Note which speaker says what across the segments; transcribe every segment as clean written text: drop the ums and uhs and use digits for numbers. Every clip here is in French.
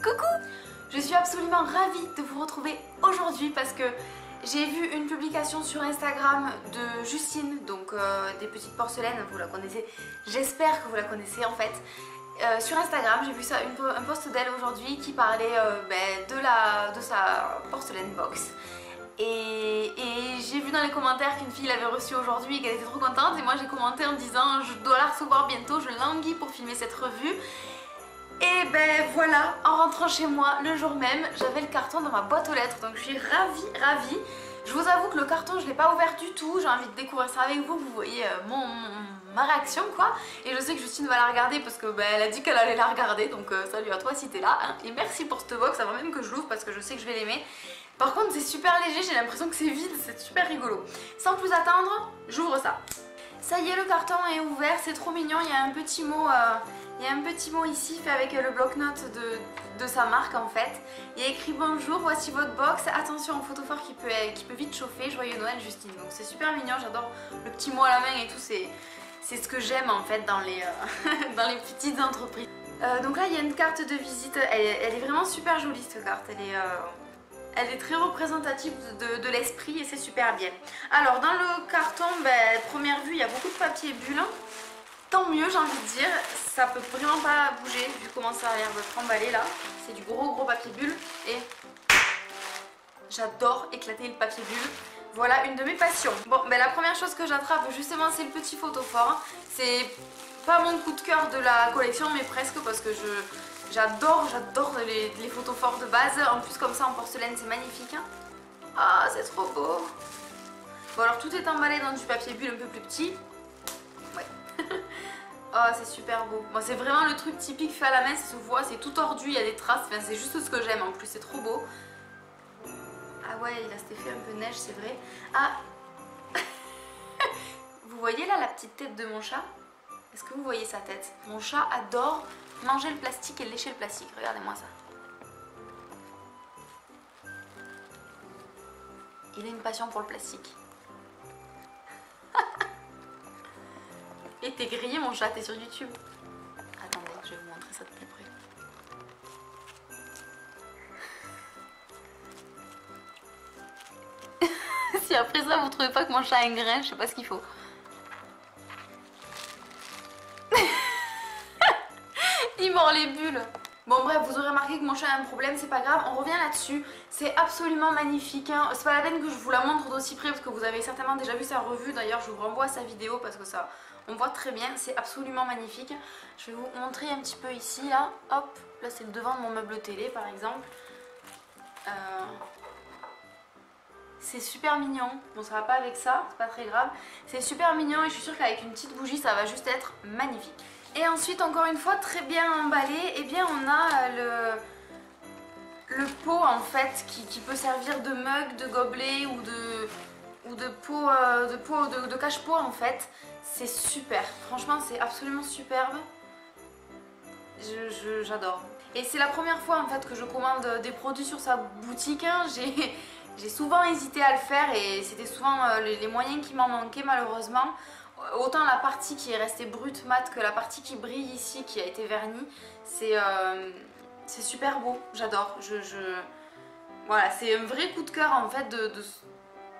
Speaker 1: Coucou! Je suis absolument ravie de vous retrouver aujourd'hui parce que j'ai vu une publication sur Instagram de Justine, donc des petites porcelaines, vous la connaissez, j'espère que vous la connaissez en fait. Sur Instagram, j'ai vu ça, un post d'elle aujourd'hui qui parlait de sa porcelaine box. Et j'ai vu dans les commentaires qu'une fille l'avait reçue aujourd'hui et qu'elle était trop contente. Et moi j'ai commenté en disant je dois la recevoir bientôt, je languis pour filmer cette revue. Et ben voilà, en rentrant chez moi le jour même, j'avais le carton dans ma boîte aux lettres. Donc je suis ravie. Je vous avoue que le carton je l'ai pas ouvert du tout. J'ai envie de découvrir ça avec vous. Vous voyez ma réaction quoi. Et je sais que Justine va la regarder parce que elle a dit qu'elle allait la regarder. Donc salut à toi si t'es là hein. Et merci pour cette box avant même que je l'ouvre parce que je sais que je vais l'aimer. Par contre c'est super léger, j'ai l'impression que c'est vide, c'est super rigolo. Sans plus attendre, j'ouvre ça. Ça y est, le carton est ouvert, c'est trop mignon, il y a un petit mot, ici fait avec le bloc-notes de sa marque en fait. Il y a écrit bonjour, voici votre box, attention au photophore qui peut vite chauffer, joyeux Noël Justine. Donc c'est super mignon, j'adore le petit mot à la main et tout, c'est ce que j'aime en fait dans les, dans les petites entreprises. Donc là il y a une carte de visite, elle est vraiment super jolie cette carte, elle est très représentative de l'esprit et c'est super bien. Alors dans le carton, première vue, il y a beaucoup de papier bulle. Tant mieux j'ai envie de dire, ça peut vraiment pas bouger vu comment ça a l'air d'être emballé là. C'est du gros papier bulle et j'adore éclater le papier bulle. Voilà une de mes passions. Bon la première chose que j'attrape justement c'est le petit photophore. C'est pas mon coup de cœur de la collection mais presque parce que j'adore les photophores de base. En plus comme ça en porcelaine c'est magnifique. Ah c'est trop beau. Bon alors tout est emballé dans du papier bulle un peu plus petit. Ouais. Oh c'est super beau. Bon, c'est vraiment le truc typique fait à la main, ça se voit, c'est tout tordu, il y a des traces. Enfin, c'est juste ce que j'aime en plus, c'est trop beau. Ah ouais il a cet effet un peu neige c'est vrai. Ah vous voyez là la petite tête de mon chat? Est-ce que vous voyez sa tête? Mon chat adore manger le plastique et lécher le plastique. Regardez-moi ça. Il a une passion pour le plastique. Et t'es grillé mon chat, t'es sur YouTube. Attendez, je vais vous montrer ça de plus près. Si après ça vous trouvez pas que mon chat a un grain, je sais pas ce qu'il faut. Il mord les bulles. Bon bref, vous aurez remarqué que mon chat a un problème, c'est pas grave, on revient là-dessus. C'est absolument magnifique, hein. C'est pas la peine que je vous la montre d'aussi près parce que vous avez certainement déjà vu sa revue. D'ailleurs je vous renvoie à sa vidéo parce que ça, on voit très bien, c'est absolument magnifique. Je vais vous montrer un petit peu ici, là, hop, là c'est le devant de mon meuble télé par exemple. C'est super mignon, bon ça va pas avec ça, c'est pas très grave. C'est super mignon et je suis sûre qu'avec une petite bougie ça va juste être magnifique. Et ensuite encore une fois très bien emballé, et bien on a le pot en fait qui peut servir de mug, de gobelet ou de pot, de cache-pot en fait. C'est super, franchement c'est absolument superbe. J'adore. Et c'est la première fois en fait que je commande des produits sur sa boutique, hein. J'ai souvent hésité à le faire et c'était souvent les moyens qui m'en manquaient malheureusement. Autant la partie qui est restée brute mat que la partie qui brille ici qui a été vernie, c'est super beau, j'adore. Voilà, c'est un vrai coup de cœur en fait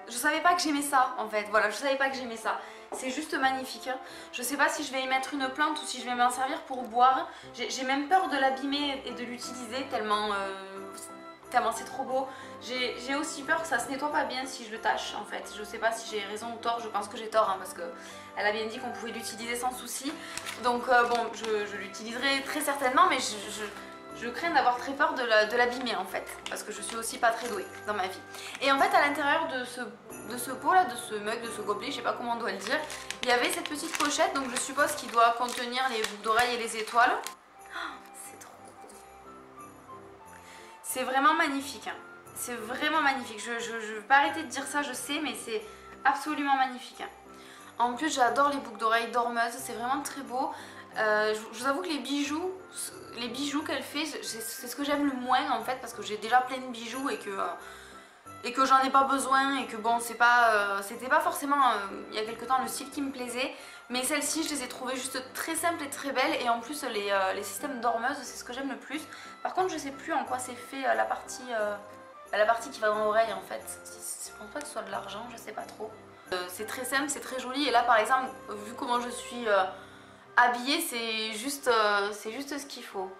Speaker 1: je savais pas que j'aimais ça en fait, voilà, je savais pas que j'aimais ça. C'est juste magnifique, hein. Je sais pas si je vais y mettre une plante ou si je vais m'en servir pour boire. J'ai même peur de l'abîmer et de l'utiliser tellement c'est trop beau. J'ai aussi peur que ça se nettoie pas bien si je le tâche en fait. Je sais pas si j'ai raison ou tort, je pense que j'ai tort hein, parce qu'elle a bien dit qu'on pouvait l'utiliser sans souci. Donc bon, je l'utiliserai très certainement mais je crains d'avoir très peur de l'abîmer en fait. Parce que je suis aussi pas très douée dans ma vie. Et en fait à l'intérieur de ce pot là, de ce mug, de ce gobelet, je sais pas comment on doit le dire, il y avait cette petite pochette, donc je suppose qu'il doit contenir les boucles d'oreilles et les étoiles. C'est vraiment magnifique, hein. C'est vraiment magnifique. Je vais pas arrêter de dire ça, je sais, mais c'est absolument magnifique, hein. En plus, j'adore les boucles d'oreilles dormeuses, c'est vraiment très beau. Je vous avoue que les bijoux qu'elle fait, c'est ce que j'aime le moins en fait, parce que j'ai déjà plein de bijoux et que et que j'en ai pas besoin et que bon c'est pas c'était pas forcément il y a quelques temps le style qui me plaisait, mais celles-ci je les ai trouvées juste très simples et très belles, et en plus les systèmes dormeuses c'est ce que j'aime le plus. Par contre je sais plus en quoi c'est fait la partie qui va dans l'oreille en fait, je pense pas que ce soit de l'argent, je sais pas trop. C'est très simple, c'est très joli, et là par exemple vu comment je suis habillée c'est juste ce qu'il faut.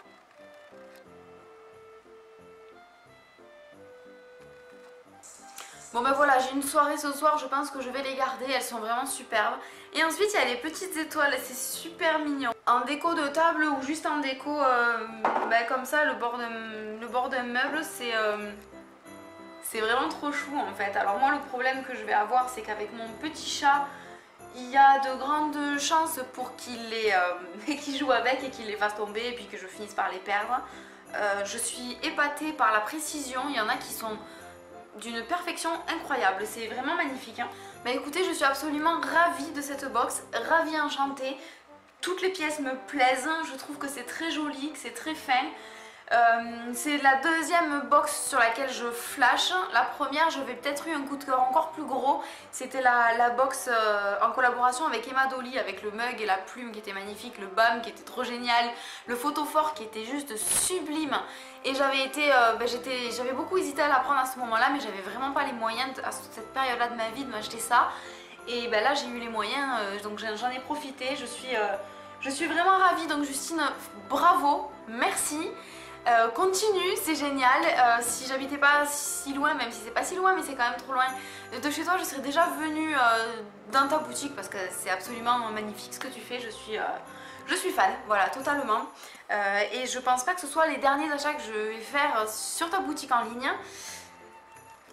Speaker 1: Bon ben voilà, j'ai une soirée ce soir, je pense que je vais les garder, elles sont vraiment superbes. Et ensuite il y a les petites étoiles, c'est super mignon. En déco de table ou juste en déco comme ça, le bord d'un meuble, c'est vraiment trop chou en fait. Alors moi le problème que je vais avoir, c'est qu'avec mon petit chat, il y a de grandes chances pour qu'il joue avec et qu'il les fasse tomber et puis que je finisse par les perdre. Je suis épatée par la précision, il y en a qui sont d'une perfection incroyable, c'est vraiment magnifique hein. Bah écoutez, je suis absolument ravie de cette box, ravie, enchantée. Toutes les pièces me plaisent, je trouve que c'est très joli, que c'est très fin. C'est la deuxième box sur laquelle je flash. La première, j'avais peut-être eu un coup de cœur encore plus gros. C'était la box en collaboration avec Emma Dolly, avec le mug et la plume qui était magnifique, le BAM qui était trop génial, le photophore qui était juste sublime. Et j'avais beaucoup hésité à la prendre à ce moment-là, mais j'avais vraiment pas les moyens à cette période-là de ma vie de m'acheter ça. Et ben là, j'ai eu les moyens, donc j'en ai profité. Je suis vraiment ravie. Donc Justine, bravo, merci. Continue, c'est génial. Si j'habitais pas si loin, même si c'est pas si loin mais c'est quand même trop loin de chez toi, je serais déjà venue dans ta boutique parce que c'est absolument magnifique ce que tu fais. Je suis fan, voilà, totalement. Et je pense pas que ce soit les derniers achats que je vais faire sur ta boutique en ligne.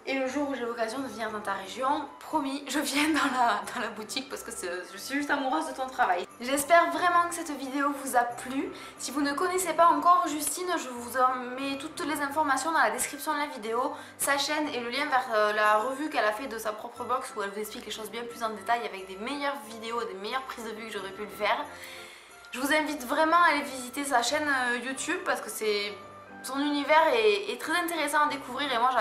Speaker 1: Et le jour où j'ai l'occasion de venir dans ta région, promis, je viens dans la boutique parce que je suis juste amoureuse de ton travail. J'espère vraiment que cette vidéo vous a plu. Si vous ne connaissez pas encore Justine, je vous mets toutes les informations dans la description de la vidéo, sa chaîne et le lien vers la revue qu'elle a fait de sa propre box où elle vous explique les choses bien plus en détail avec des meilleures vidéos, des meilleures prises de vue que j'aurais pu le faire. Je vous invite vraiment à aller visiter sa chaîne YouTube parce que son univers est très intéressant à découvrir et moi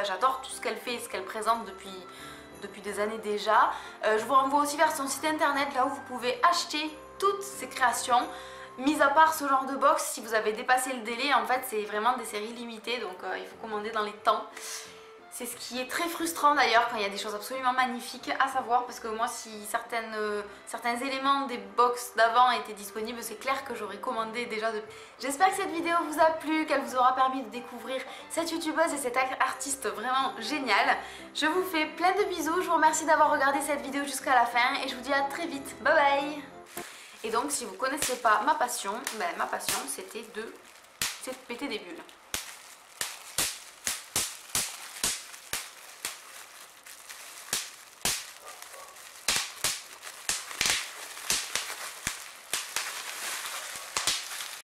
Speaker 1: j'adore tout ce qu'elle fait et ce qu'elle présente depuis des années déjà. Je vous renvoie aussi vers son site internet là où vous pouvez acheter toutes ses créations. Mis à part ce genre de box, si vous avez dépassé le délai, en fait c'est vraiment des séries limitées donc il faut commander dans les temps. C'est ce qui est très frustrant d'ailleurs quand il y a des choses absolument magnifiques à savoir, parce que moi si certains éléments des box d'avant étaient disponibles, c'est clair que j'aurais commandé déjà depuis. J'espère que cette vidéo vous a plu, qu'elle vous aura permis de découvrir cette youtubeuse et cette artiste vraiment géniale. Je vous fais plein de bisous, je vous remercie d'avoir regardé cette vidéo jusqu'à la fin et je vous dis à très vite, bye bye. Et donc si vous ne connaissez pas ma passion, ma passion c'était de péter des bulles.